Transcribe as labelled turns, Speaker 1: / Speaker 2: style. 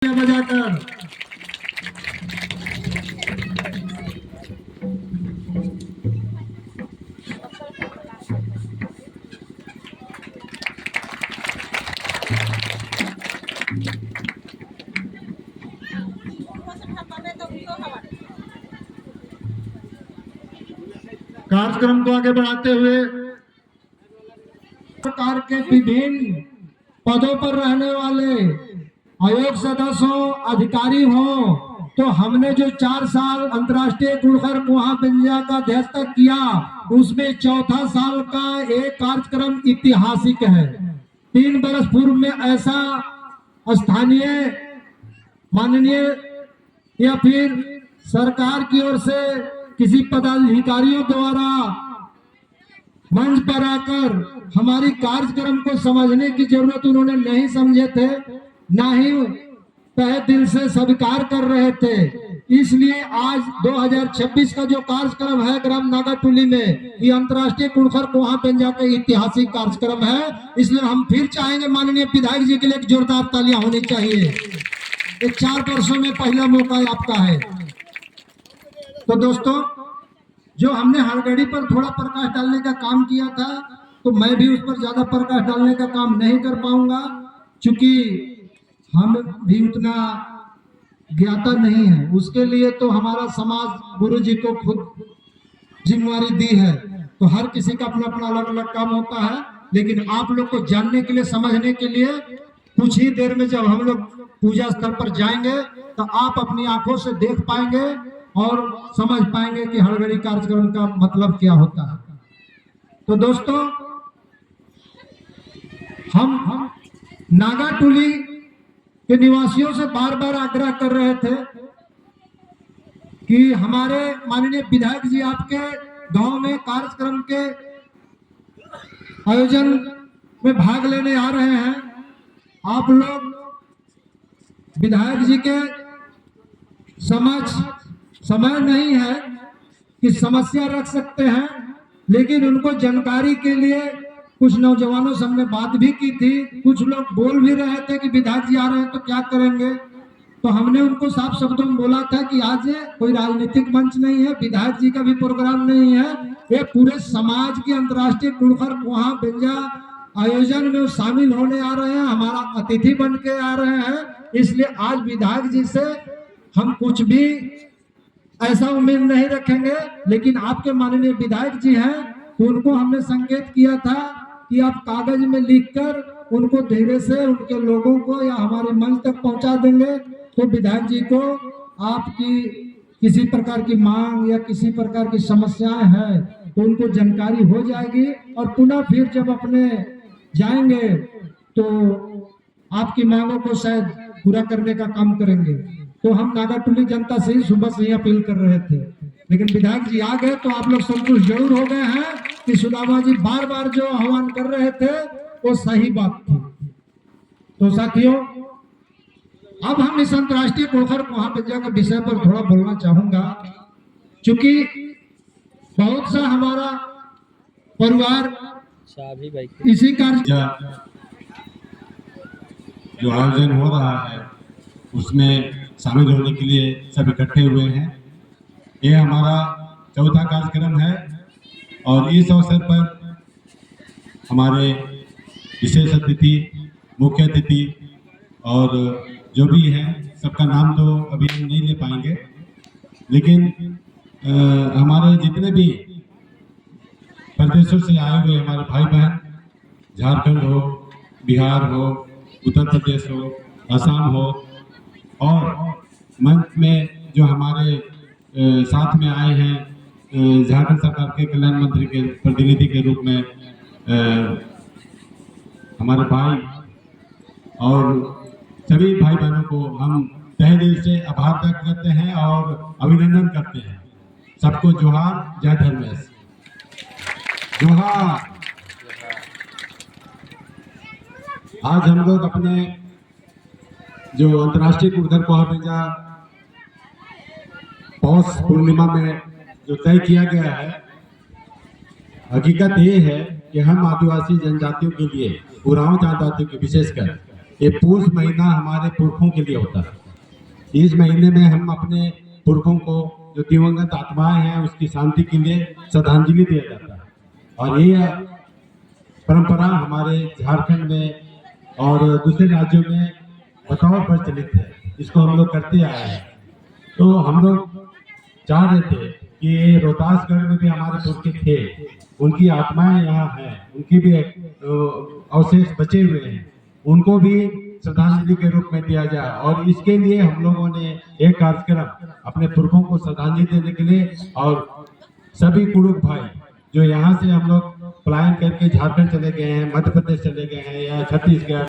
Speaker 1: बजाकर कार्यक्रम को आगे बढ़ाते हुए सरकार के विभिन्न पदों पर रहने वाले आयोग सदस्य हो, अधिकारी हो, तो हमने जो 4 साल अंतर्राष्ट्रीय गुणकर कुहा पिंजा का अध्यक्षता किया, उसमें चौथा साल का एक कार्यक्रम ऐतिहासिक है। 3 बरस पूर्व में ऐसा स्थानीय माननीय या फिर सरकार की ओर से किसी पदाधिकारियों द्वारा मंच पर आकर हमारी कार्यक्रम को समझने की जरूरत उन्होंने नहीं समझे थे, ना ही तहे दिल से स्वीकार कर रहे थे। इसलिए आज 2026 का जो कार्यक्रम है ग्राम नागाटुली में, ये अंतर्राष्ट्रीय कुणखर कुहा पिंजा का ऐतिहासिक कार्यक्रम है। इसलिए हम फिर चाहेंगे माननीय विधायक जी के लिए जोरदार तालियां होनी चाहिए। ये 4 वर्षों में पहला मौका आपका है। तो दोस्तों, जो हमने हरगढ़ी पर थोड़ा प्रकाश डालने का काम किया था, तो मैं भी उस पर ज्यादा प्रकाश डालने का काम नहीं कर पाऊंगा, क्योंकि हम भी उतना ज्ञाता नहीं है। उसके लिए तो हमारा समाज गुरु जी को खुद जिम्मेवारी दी है। तो हर किसी का अपना अपना अलग अलग काम होता है, लेकिन आप लोग को जानने के लिए, समझने के लिए कुछ ही देर में जब हम लोग पूजा स्थल पर जाएंगे तो आप अपनी आंखों से देख पाएंगे और समझ पाएंगे कि हरगढ़ी कार्यक्रम का मतलब क्या होता है। तो दोस्तों, हम नागाटुली के निवासियों से बार बार आग्रह कर रहे थे कि हमारे माननीय विधायक जी आपके गांव में कार्यक्रम के आयोजन में भाग लेने आ रहे हैं। आप लोग विधायक जी के समक्ष समय नहीं है कि समस्या रख सकते हैं, लेकिन उनको जानकारी के लिए कुछ नौजवानों से हमने बात भी की थी। कुछ लोग बोल भी रहे थे कि विधायक जी आ रहे हैं तो क्या करेंगे। तो हमने उनको साफ शब्दों में बोला था कि आज कोई राजनीतिक मंच नहीं है, विधायक जी का भी प्रोग्राम नहीं है, ये पूरे समाज के अंतर्राष्ट्रीय कुणखर कुहा पिंजा आयोजन में शामिल होने आ रहे हैं, हमारा अतिथि बन के आ रहे हैं। इसलिए आज विधायक जी से हम कुछ भी ऐसा उम्मीद नहीं रखेंगे, लेकिन आपके माननीय विधायक जी हैं, तो उनको हमने संकेत किया था कि आप कागज में लिखकर उनको धीरे से उनके लोगों को या हमारे मंच तक पहुंचा देंगे, तो विधायक जी को आपकी किसी प्रकार की मांग या किसी प्रकार की समस्याएं हैं तो उनको जानकारी हो जाएगी, और पुनः फिर जब अपने जाएंगे तो आपकी मांगों को शायद पूरा करने का काम करेंगे। तो हम नागाटुली जनता से ही सुबह से ही अपील कर रहे थे, लेकिन विधायक जी आ गए तो आप लोग संतुष्ट जरूर हो गए हैं कि सुदामा जी बार बार जो आह्वान कर रहे थे वो सही बात थी। तो साथियों, अब हम इस अंतर्राष्ट्रीय कुणखर कुहा पिंजा के विषय पर थोड़ा बोलना चाहूंगा, क्योंकि बहुत सा हमारा परिवार इसी कार्य
Speaker 2: जो आयोजन हो रहा है उसमें शामिल होने के लिए सब इकट्ठे हुए हैं। ये हमारा चौथा कार्यक्रम है और इस अवसर पर हमारे विशेष अतिथि, मुख्य अतिथि और जो भी हैं, सबका नाम तो अभी हम नहीं ले पाएंगे, लेकिन हमारे जितने भी प्रदेशों से आए हुए हमारे भाई बहन, झारखंड हो, बिहार हो, उत्तर प्रदेश हो, असम हो, और मंच में जो हमारे साथ में आए हैं झारखंड सरकार के कल्याण मंत्री के प्रतिनिधि के रूप में हमारे भाई, और सभी भाई बहनों को हम तहे दिल से आभार व्यक्त करते हैं और अभिनंदन करते हैं। सबको जोहार, जय धर्मेश, जोहार। आज हम लोग अपने जो अंतर्राष्ट्रीय कुणखर कुहा पिंजा पौष पूर्णिमा में जो तय किया गया है, हकीकत ये है कि हम आदिवासी जनजातियों के लिए, उरांव जनजातियों के विशेषकर ये पूष महीना हमारे पुरखों के लिए होता है। इस महीने में हम अपने पुरखों को जो दिवंगत आत्माएं हैं उसकी शांति के लिए श्रद्धांजलि दिया जाता है। और ये परंपरा हमारे झारखंड में और दूसरे राज्यों में बतौर प्रचलित है। इसको हम लोग करते आए हैं। तो हम लोग चाह रहे थे कि रोहतासगढ़ में भी हमारे पुरखे थे, उनकी आत्माएं यहाँ हैं, उनकी भी अवशेष बचे हुए हैं, उनको भी श्रद्धांजलि के रूप में दिया जाए। और इसके लिए हम लोगों ने एक कार्यक्रम अपने पुरखों को श्रद्धांजलि देने के लिए और सभी कुड़ुक भाई जो यहाँ से हम लोग पलायन करके झारखंड चले गए हैं, मध्य प्रदेश चले गए हैं या छत्तीसगढ़